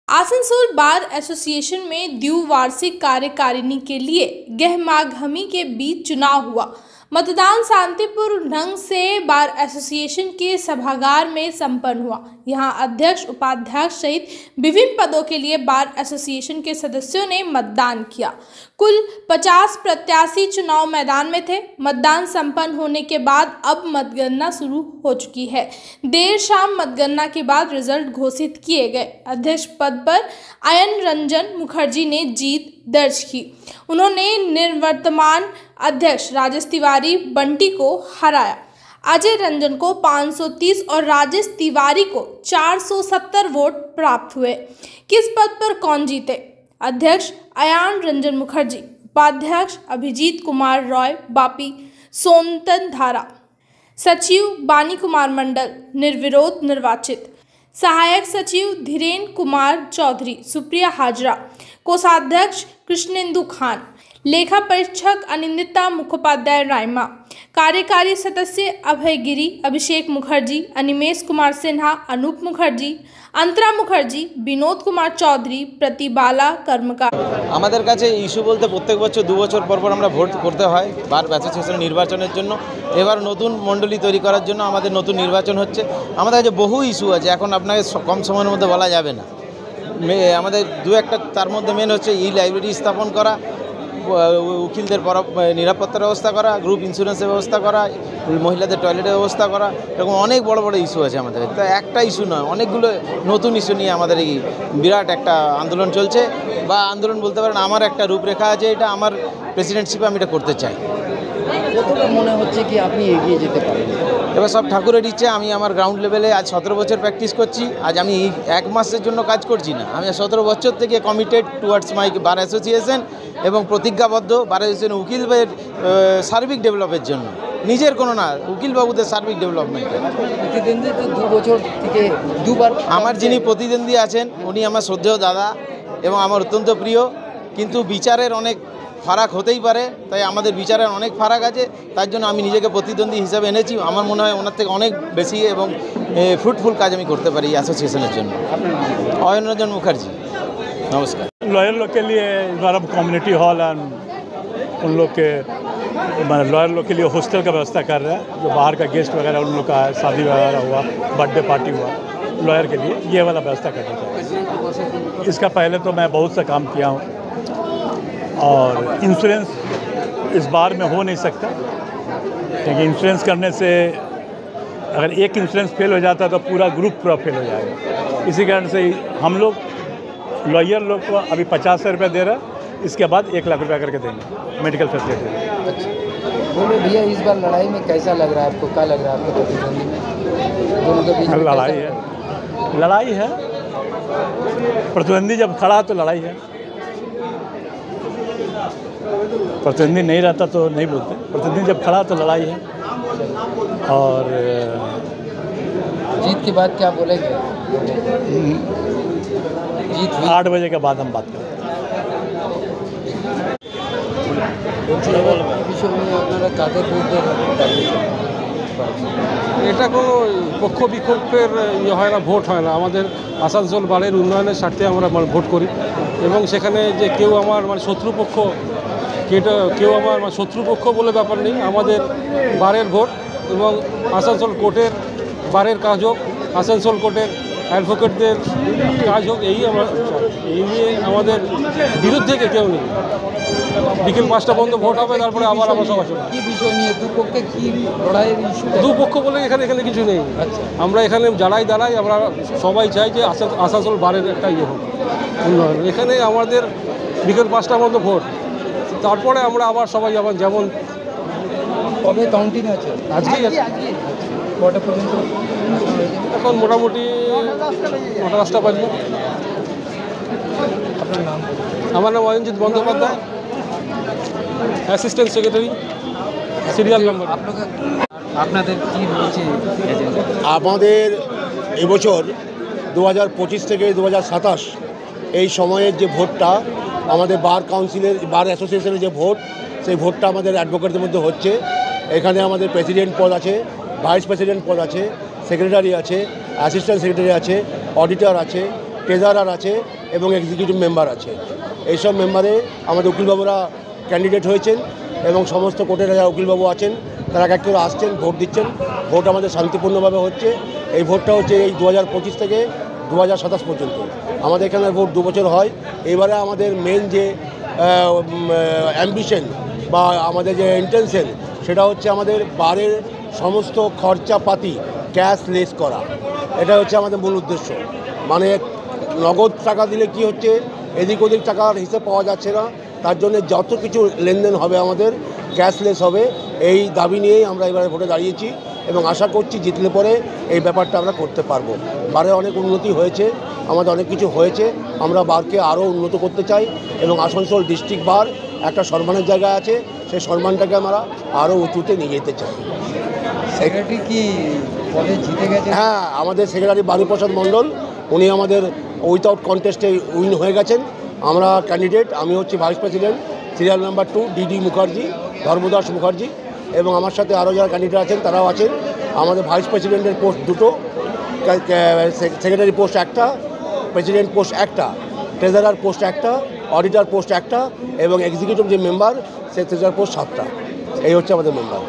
Asansol bar association में द्विवार्षिक कार्यकारिणी के लिए गहमागहमी के बीच चुनाव हुआ। मतदान शांतिपूर्ण ढंग से बार एसोसिएशन के सभागार में संपन्न हुआ। यहां अध्यक्ष, उपाध्यक्ष सहित विभिन्न पदों के लिए बार एसोसिएशन के सदस्यों ने मतदान किया। कुल 50 प्रत्याशी चुनाव मैदान में थे। मतदान संपन्न होने के बाद अब मतगणना शुरू हो चुकी है। देर शाम मतगणना के बाद रिजल्ट घोषित किए गए। अध्यक्ष पद पर आयन रंजन मुखर्जी ने जीत दर्ज की। उन्होंने निवर्तमान अध्यक्ष राजेश तिवारी बंटी को हराया। अजय रंजन को 530 और राजेश तिवारी को 470 वोट प्राप्त हुए। किस पद पर कौन जीते? अध्यक्ष आयन रंजन मुखर्जी, उपाध्यक्ष अभिजीत कुमार रॉय बापी सोनतन धारा, सचिव बानी कुमार मंडल निर्विरोध निर्वाचित, सहायक सचिव धीरेन कुमार चौधरी, सुप्रिया हाजरा, कोषाध्यक्ष कृष्णेंदु खान, लेखा परीक्षक अनिंदिता मुखोपाध्याय रायमा, कार्यकारी सदस्य अभय गिरी, अभिषेक मुखर्जी, अनिमेश कुमार सिन्हा, अनूप मुखर्जी, अंतरा मुखर्जी, विनोद कुमार चौधरी, प्रतिबाला कर्मकार। আমাদের কাছে ইস্যু বলতে প্রত্যেক বছর 2 বছর পর পর আমরা ভোট করতে হয় বার অ্যাসোসিয়েশন নির্বাচনের জন্য। এবার নতুন মণ্ডলী তৈরি করার জন্য আমাদের নতুন নির্বাচন হচ্ছে। আমাদের কাছে বহু ইস্যু আছে, এখন আপনাকে কম সময়ের মধ্যে বলা যাবে না। আমাদের দু একটা তার মধ্যে মেন হচ্ছে লাইব্রেরি স্থাপন করা, উকিলদের নিরাপত্তার ব্যবস্থা করা, গ্রুপ ইন্স্যুরেন্সের ব্যবস্থা করা, মহিলাদের টয়লেটের ব্যবস্থা করা, এরকম অনেক বড় বড় ইস্যু আছে আমাদের। তো একটা ইস্যু নয়, অনেকগুলো নতুন ইস্যু নিয়ে আমাদের এই বিরাট একটা আন্দোলন চলছে, বা আন্দোলন বলতে পারেন আমার একটা রূপরেখা আছে। এটা আমার প্রেসিডেন্টশিপে আমি এটা করতে চাই। কতটা মনে হচ্ছে কি আপনি এগিয়ে যেতে পারেন? এবার সব ঠাকুরের ইচ্ছে। আমি আমার গ্রাউন্ড লেভেলে আজ 17 বছর প্র্যাকটিস করছি। আজ আমি 1 মাসের জন্য কাজ করছি না, আমি 17 বছর থেকে কমিটেড টুয়ার্ডস মাই বার অ্যাসোসিয়েশন এবং প্রতিজ্ঞাবদ্ধ বার অ্যাসোসিয়েশন উকিলদের সার্বিক ডেভেলপের জন্য, নিজের কোনো না, উকিলবাবুদের সার্বিক ডেভেলপমেন্ট। প্রতিদ্বন্দ্বী তো 2 বছর থেকে দুবার। আমার যিনি প্রতিদ্বন্দ্বী আছেন উনি আমার শ্রদ্ধেয় দাদা এবং আমার অত্যন্ত প্রিয়, কিন্তু বিচারের অনেক ফারাক হতেই পারে, তাই আমাদের বিচারের অনেক ফারাক আছে। তার জন্য আমি নিজেকে প্রতিদ্বন্দ্বী হিসাবে এনেছি। আমার মনে হয় ওনার থেকে অনেক বেশি এবং ফ্রুটফুল কাজ আমি করতে पारी एसोसिएशन জন্য। आयन रंजन मुखर्जी, नमस्कार। लॉयर लोग के लिए द्वारा कम्युनिटी हॉल एंड उन लोग के लॉयर लोग के लिए हॉस्टल का व्यवस्था कर रहा है। जो बाहर का गेस्ट वगैरह उन लोग का है, शादी वगैरह हुआ, बर्थडे पार्टी हुआ, लॉयर के लिए ये वाला व्यवस्था करना चाहिए। इसका पहले तो मैं बहुत सा काम किया हूँ, और इंश्योरेंस इस बार में हो नहीं सकता, क्योंकि इंश्योरेंस करने से अगर एक इंश्योरेंस फेल हो जाता है तो पूरा ग्रुप पूरा फेल हो जाएगा। इसी कारण से हम लोग लॉयर लोग को अभी 50,000 रुपये दे रहा है, इसके बाद 1 लाख रुपया करके देंगे मेडिकल फैसिलिटी। अच्छा, बोलो भैया, इस बार लड़ाई में कैसा लग रहा है आपको? क्या लग रहा है आपको प्रतिद्वंदी में? दोनों के बीच लड़ाई है। प्रतिद्वंदी जब खड़ा तो लड़ाई है, प्रतिद्वंदी नहीं रहता तो नहीं बोलते। प्रतिद्वंदी जब खड़ा तो लड़ाई है। और जीत के बाद क्या बोलेंगे? जीत 8 बजे के बाद हम बात करें। আপনারা কাদের বিরুদ্ধে? এটা কোনো পক্ষ বিক্ষোভের হয় না, ভোট হয় না। আমাদের আসানসোল বারের উন্নয়নের স্বার্থে আমরা ভোট করি, এবং সেখানে যে কেউ আমার শত্রুপক্ষ, কেউ আমার শত্রুপক্ষ বলে ব্যাপার নেই। আমাদের বারের ভোট এবং আসানসোল কোর্টের বারের কাজ হোক, আসানসোল কোর্টের অ্যাডভোকেটদের কাজ হোক, এই আমরা এই নিয়ে আমাদের বিরুদ্ধে কেউ নেই। বিকেল 5টা পর্যন্ত ভোট হবে, তারপরে আবার আমরা সবাই কী বিষয় নিয়ে দুপক্ষে কী লড়াইয়ের ইস্যু? দুপক্ষ বলে এখানে কিছু নেই। আচ্ছা, আমরা এখানে দাঁড়াই আমরা সবাই চাই যে আসানসোল বারের একটা হোক উন্নয়ন। এখানে আমাদের বিকেল 5টা পর্যন্ত ভোট, তারপরে আমরা আবার সবাই যেমন। কবে কাউন্টিং আছে? আজকেই আছে। কটা পর্যন্ত? এখন মোটামুটি 9টা-10টা বাজবে। আপনার নাম? আমার নাম Ayanjit Bandyopadhyay, assistant secretary, serial number. আপনাদের কী হয়েছে? আমাদের এবছর 2025 থেকে 2027 এই সময়ের যে ভোটটা, আমাদের বার কাউন্সিলের, বার অ্যাসোসিয়েশনের যে ভোট, সেই ভোটটা আমাদের অ্যাডভোকেটদের মধ্যে হচ্ছে। এখানে আমাদের প্রেসিডেন্ট পদ আছে, ভাইস প্রেসিডেন্ট পদ আছে, সেক্রেটারি আছে, অ্যাসিস্ট্যান্ট সেক্রেটারি আছে, অডিটর আছে, ট্রেজারার আছে, এবং এক্সিকিউটিভ মেম্বার আছে। এইসব মেম্বারে আমাদের উকিলবাবুরা ক্যান্ডিডেট হয়েছেন এবং সমস্ত কোর্টের যারা উকিলবাবু আছেন তারা এক এক করে আসছেন, ভোট দিচ্ছেন। ভোট আমাদের শান্তিপূর্ণভাবে হচ্ছে। এই ভোটটা হচ্ছে এই 2025 থেকে 2027 পর্যন্ত। আমাদের এখানে ভোট 2 বছর হয়। এবারে আমাদের মেন যে অ্যাম্বিশন বা আমাদের যে ইন্টেনশন সেটা হচ্ছে আমাদের বারের সমস্ত খরচাপাতি ক্যাশলেস করা। এটা হচ্ছে আমাদের মূল উদ্দেশ্য। মানে নগদ টাকা দিলে কি হচ্ছে, এদিক ওদিক টাকার হিসেব পাওয়া যাচ্ছে না, তার জন্য যত কিছু লেনদেন হবে আমাদের ক্যাশলেস হবে। এই দাবি নিয়েই আমরা এবারে ভোটে দাঁড়িয়েছি এবং আশা করছি জিতলে পরে এই ব্যাপারটা আমরা করতে পারবো। বারে অনেক উন্নতি হয়েছে, আমাদের অনেক কিছু হয়েছে, আমরা বারকে আরও উন্নত করতে চাই এবং আসানসোল ডিস্ট্রিক্ট বার একটা সম্মানের জায়গা আছে, সেই সম্মানটাকে আমরা আরও উঁচুতে নিয়ে যেতে চাই। সেক্রেটারি কি পদে জিতে গেছে? হ্যাঁ, আমাদের সেক্রেটারি বাণীপ্রসাদ মণ্ডল, উনি আমাদের উইথাউট কন্টেস্টে উইন হয়ে গেছেন। আমরা ক্যান্ডিডেট, আমি হচ্ছি vice president serial number 2 DD Mukherjee, Dharmadas Mukherjee, এবং আমার সাথে আরও যারা ক্যান্ডিডেট আছেন তারাও আছেন। আমাদের ভাইস প্রেসিডেন্টের পোস্ট 2টো, সেক্রেটারি পোস্ট 1টা, প্রেসিডেন্ট পোস্ট 1টা, ট্রেজারার পোস্ট 1টা, অডিটর পোস্ট 1টা এবং এক্সিকিউটিভ যে মেম্বার সে ট্রেজারার পোস্ট 7টা। এই হচ্ছে আমাদের মেম্বার।